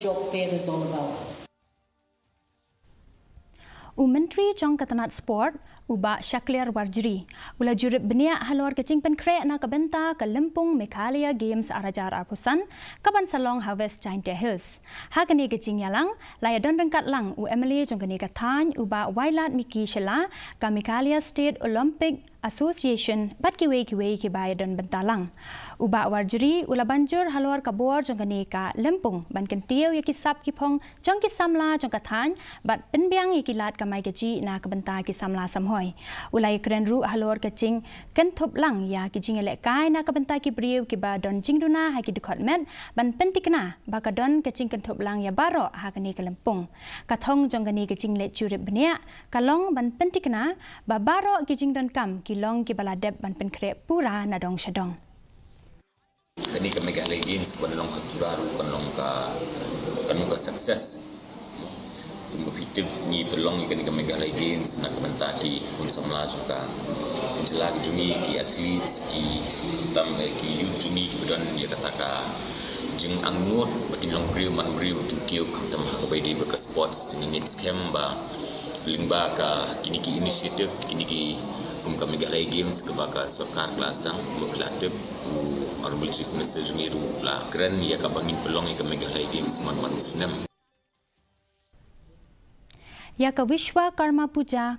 job fair is all about. Menteri Jangkatanat Sport Uba Shaklir Warjri ula jurib benia halor ke Jingpynkhreh na ke Bynta ke Lympung Meghalaya Games arajar arpusan kaban salong Harvest Giant Hills. Hakani ke Jingyalang layadon rengkat lang Emily jongkani ke Than uba Wailat Miki Shela ke Meghalaya State Olympic Association bat kiwe ki bayadon Bentalang. Uba Warjri ula banjur halor ke bor jongkani ke Lympung ban kentiu ya kisap kipong jong kisamla jong ke Than bat penbiang ikilat ke mai keji na ke Bynta kisamla samhoi. Ulai keren ru halor ke Jing kentup lang ya ki Jing elek kai na ke Bynta ki briu ki ba don Jing duna ha ki dekot met ban pentikna baka don ke Jing kentup lang ya baro ha kani ke Lympung. Kathong jongkani ke Jing let jurib benia kalong ban pentikna ba baro ki Jing don kam ki long ki baladep ban Jingpynkhreh pura na dong syadong. Kani ke Meghalaya Games kanong haturar kanong ka sukses. Berpikir ni pelong ikan ke Meghalaya Games nak Bynta ki unsamla juga jelas jungi ki atlet ki tambah ki youth jungi ki bedan dia katakan jeng angnut makin long briu man briu makin kiu kam tam ha bai di ber sports dengan needs camp ba lingba ka kini ki inisiatif kini ki ke Meghalaya Games ke baka sarkar kelas tang muklatib Honorable Chief Minister jungi ru la keren ya ka bangin pelong ke Meghalaya Games man senam. Ya ke Vishwa Karma Puja